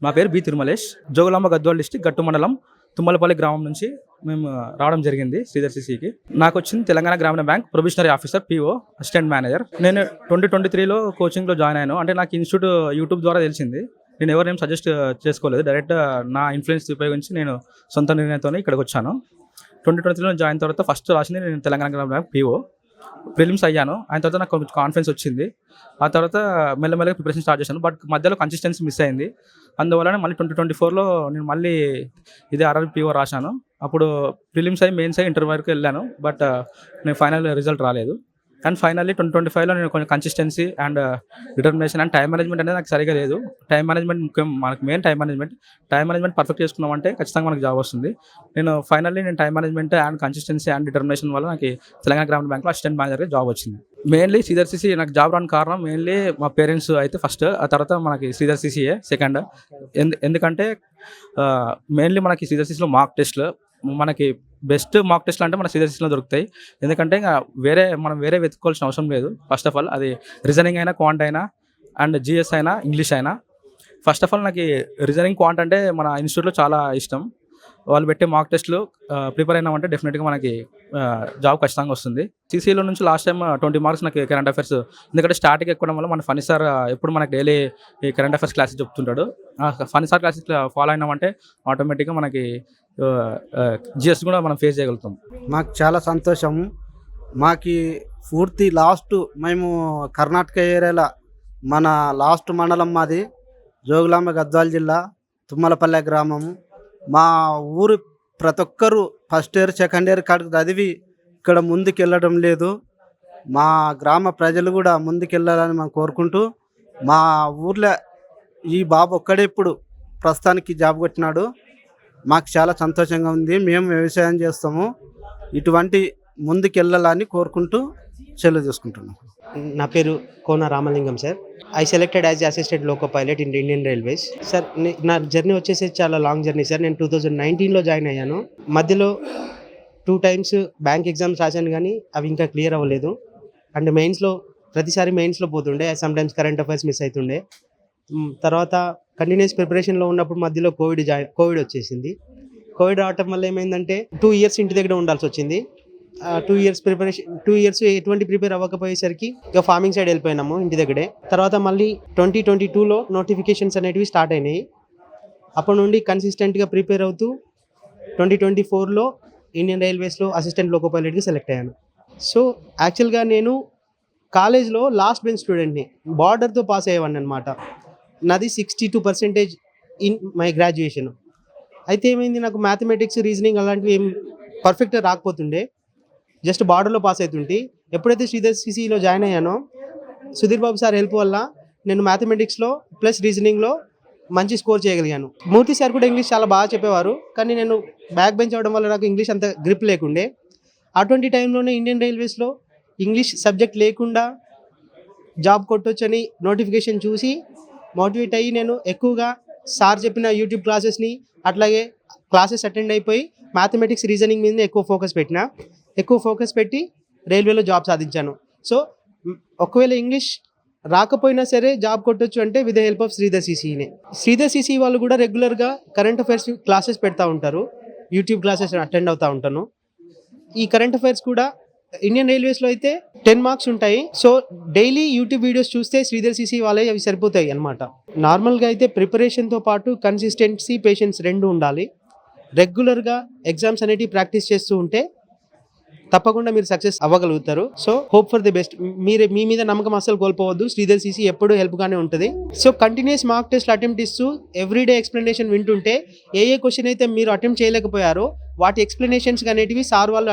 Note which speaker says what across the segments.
Speaker 1: నా పేరు B Tirumalesh. Jogulamba Gadwal district గట్టు మండలం తుమ్మలపల్లి గ్రామం నుంచి మేము రావడం జరిగింది శ్రీధర్ సిసికి. నాకు వచ్చింది తెలంగాణ గ్రామీణ bank probationary officer PO assistant manager. నేను 2023లో కోచింగ్లో జాయిన్ అయ్యాను. అంటే నాకు ఇన్స్టిట్యూట్ యూట్యూబ్ ద్వారా తెలిసింది. నేను ఎవరేం సజెస్ట్ చేసుకోలేదు, డైరెక్ట్ నా ఇన్ఫ్లుయెన్స్ ఉపయోగించి నేను సొంత నిర్ణయంతో ఇక్కడికి వచ్చాను. 2023లో జాయిన్ తర్వాత ఫస్ట్ రాసింది నేను తెలంగాణ గ్రామీణ బ్యాంక్ పిఓ. ప్రిలిమ్స్ అయ్యాను. ఆయన తర్వాత నాకు కొంచెం కాన్ఫిడెన్స్ వచ్చింది. ఆ తర్వాత మెల్లమెల్లగా ప్రిపరేషన్ స్టార్ట్ చేశాను. బట్ మధ్యలో కన్సిస్టెన్సీ మిస్ అయింది. అందువల్ల మళ్ళీ 2024లో నేను మళ్ళీ ఇదే ఆర్ఆర్పిఓ రాశాను. అప్పుడు ప్రిలిమ్స్ అయ్యి మెయిన్స్ అయ్యి ఇంటర్వ్యూ వరకు వెళ్ళాను. బట్ నేను ఫైనల్ రిజల్ట్ రాలేదు. అండ్ ఫైనల్లీ 2025లో నేను కొంచెం consistency and determination and time management అనేది నాకు సరిగా లేదు. టైం మేనేజ్మెంట్ ముఖ్యం, మనకు మెయిన్ టైం మేనేజ్మెంట్ పర్ఫెక్ట్ చేసుకున్నామంటే ఖచ్చితంగా మనకు జాబ్ వస్తుంది. నేను time management and consistency and determination వల్ల నాకు తెలంగాణ గ్రామీణ బ్యాంక్లో అసిస్టెంట్ మేనేజర్గా జాబ్ వచ్చింది. మెయిన్లీ శ్రీధర్ సిసి నాకు జాబ్ రాని కారణం మెయిన్లీ మా పేరెంట్స్ అయితే ఫస్ట్, ఆ తర్వాత మనకి శ్రీధర్ సిసియే సెకండ్. ఎందుకంటే మెయిన్లీ మనకి శ్రీధర్ సిసిలో మార్క్ టెస్ట్లు, మనకి బెస్ట్ మార్క్ టెస్ట్లు అంటే మన శ్రీధర్ సిసిలో దొరుకుతాయి. ఎందుకంటే ఇంకా మనం వేరే వెతుక్కోవాల్సిన అవసరం లేదు. ఫస్ట్ ఆఫ్ ఆల్ అది రీజనింగ్ అయినా, క్వాంట్ అయినా, అండ్ జిఎస్ అయినా, ఇంగ్లీష్ అయినా. ఫస్ట్ ఆఫ్ ఆల్ నాకు రీజనింగ్, క్వాంట్ అంటే మన ఇన్స్టిట్యూట్లో చాలా ఇష్టం. వాళ్ళు పెట్టే మార్క్ టెస్ట్లు ప్రిపేర్ అయినామంటే డెఫినెట్గా మనకి జాబ్ ఖచ్చితంగా వస్తుంది. సీసీలో నుంచి లాస్ట్ టైం 20 మార్క్స్ నాకు కరెంట్ అఫైర్స్, ఎందుకంటే స్టార్టింగ్ ఎక్కడం వల్ల మన ఫనీ సార్ ఎప్పుడు మనకి డైలీ ఈ కరెంట్ అఫైర్స్ క్లాసెస్ చెప్తుంటాడు. ఫనీ సార్ క్లాసెస్ ఫాలో అయినామంటే ఆటోమేటిక్గా మనకి జిఎస్ కూడా మనం ఫేస్ చేయగలుగుతాం.
Speaker 2: మాకు చాలా సంతోషం. మాకు పూర్తి లాస్ట్ మేము కర్ణాటక ఏరియాలో మన లాస్ట్ మండలం మాది జోగులాంబ గద్వాల జిల్లా తుమ్మలపల్లె గ్రామము. మా ఊరు ప్రతి ఒక్కరు ఫస్ట్ ఇయర్ సెకండ్ ఇయర్ కాడికి చదివి ఇక్కడ ముందుకు వెళ్ళడం లేదు. మా గ్రామ ప్రజలు కూడా ముందుకెళ్ళాలని మేము కోరుకుంటూ, మా ఊర్లో ఈ బాబు ఒక్కడే ఇప్పుడు ప్రస్తుతానికి జాబ్ కొట్టినాడు. మాకు చాలా సంతోషంగా ఉంది. మేము వ్యవసాయం చేస్తాము. ఇటువంటి ముందుకెళ్ళాలని కోరుకుంటూ సెలవు తీసుకుంటున్నాం.
Speaker 3: నా పేరు Kona Ramalingam sir. I selected as assistant loco pilot in Indian Railways. Sir నా జర్నీ వచ్చేసి చాలా లాంగ్ జర్నీ సార్. నేను 2019లో జాయిన్ అయ్యాను. మధ్యలో 2 times బ్యాంక్ ఎగ్జామ్స్ రాశాను, కానీ అవి ఇంకా క్లియర్ అవ్వలేదు. అండ్ ప్రతిసారి మెయిన్స్లో పోతుండే, సమ్టైమ్స్ కరెంట్ అఫైర్స్ మిస్ అవుతుండే. తర్వాత కంటిన్యూస్ ప్రిపరేషన్లో ఉన్నప్పుడు మధ్యలో కోవిడ్ వచ్చేసింది. కోవిడ్ రావటం వల్ల ఏమైందంటే 2 years ఇంటి దగ్గర ఉండాల్సి వచ్చింది. 2 years ఎటువంటి ప్రిపేర్ అవ్వకపోయేసరికి ఇక ఫార్మింగ్ సైడ్ వెళ్ళిపోయినాము ఇంటి దగ్గరే. తర్వాత మళ్ళీ 2022లో నోటిఫికేషన్స్ అనేటివి స్టార్ట్ అయినాయి. అప్పటి నుండి కన్సిస్టెంట్గా ప్రిపేర్ అవుతూ 2024లో ఇండియన్ రైల్వేస్లో అసిస్టెంట్ లోకో పైలట్గా సెలెక్ట్ అయ్యాను. సో యాక్చువల్గా నేను కాలేజ్లో లాస్ట్ బెంచ్ స్టూడెంట్ని, బార్డర్తో పాస్ అయ్యేవాడిని అనమాట. నాది 62% ఇన్ మై గ్రాడ్యుయేషన్. అయితే ఏమైంది, నాకు మ్యాథమెటిక్స్, రీజనింగ్ అలాంటివి ఏం పర్ఫెక్ట్గా రాకపోతుండే, జస్ట్ బార్డర్లో పాస్ అవుతుంటే. ఎప్పుడైతే Sridhar సిసిలో join అయ్యానో Sudheer Babu sir help వల్ల నేను మ్యాథమెటిక్స్లో ప్లస్ రీజనింగ్లో మంచి స్కోర్ చేయగలిగాను. మూర్తి సార్ కూడా ఇంగ్లీష్ చాలా బాగా చెప్పేవారు, కానీ నేను బ్యాక్ బెంచ్ అవ్వడం వల్ల నాకు ఇంగ్లీష్ అంత గ్రిప్ లేకుండే. అటువంటి టైంలోనే ఇండియన్ రైల్వేస్లో ఇంగ్లీష్ సబ్జెక్ట్ లేకుండా జాబ్ కొట్టొచ్చని నోటిఫికేషన్ చూసి మోటివేట్ అయ్యి నేను ఎక్కువగా సార్ చెప్పిన యూట్యూబ్ క్లాసెస్ని అట్లాగే క్లాసెస్ అటెండ్ అయిపోయి మ్యాథమెటిక్స్, రీజనింగ్ మీద ఎక్కువ ఫోకస్ పెట్టి రైల్వేలో జాబ్ సాధించాను. సో ఒకవేళ ఇంగ్లీష్ రాకపోయినా సరే జాబ్ కొట్టొచ్చు అంటే with the help of Sridhar సిసినే. శ్రీధర్ సిసి వాళ్ళు కూడా రెగ్యులర్గా కరెంట్ అఫైర్స్ క్లాసెస్ పెడతా ఉంటారు. యూట్యూబ్ క్లాసెస్ అటెండ్ అవుతూ ఉంటాను. ఈ కరెంట్ అఫైర్స్ కూడా ఇండియన్ రైల్వేస్లో అయితే 10 మార్క్స్ ఉంటాయి. సో డైలీ యూట్యూబ్ వీడియోస్ చూస్తే శ్రీధర్ సిసి వాళ్ళే అవి సరిపోతాయి అనమాట. నార్మల్గా అయితే ప్రిపరేషన్తో పాటు కన్సిస్టెన్సీ, పేషెన్స్ 2 ఉండాలి. రెగ్యులర్గా ఎగ్జామ్స్ అనేటివి ప్రాక్టీస్ చేస్తూ ఉంటే తప్పకుండా మీరు సక్సెస్ అవ్వగలుగుతారు. So hope for the best. మీ మీద నమ్మకం అస్సలు కోల్పోవద్దు. శ్రీధర్ సిసి ఎప్పుడూ హెల్ప్గానే ఉంటుంది. So continuous mark test attempt ఇస్తూ ఎవ్రీడే ఎక్స్ప్లెనేషన్ వింటుంటే ఏ క్వశ్చన్ అయితే మీరు అటెంప్ట్ చేయలేకపోయారో వాటి ఎక్స్ప్లెనేషన్స్ అనేటివి సార్ వాళ్ళు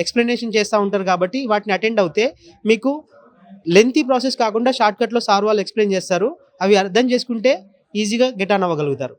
Speaker 3: ఎక్స్ప్లెనేషన్ చేస్తూ ఉంటారు. కాబట్టి వాటిని అటెండ్ అవుతే మీకు లెంతీ ప్రాసెస్ కాకుండా షార్ట్కట్లో సార్ వాళ్ళు ఎక్స్ప్లెయిన్ చేస్తారు. అవి అర్థం చేసుకుంటే ఈజీగా గెట్ ఆన్ అవ్వగలుగుతారు.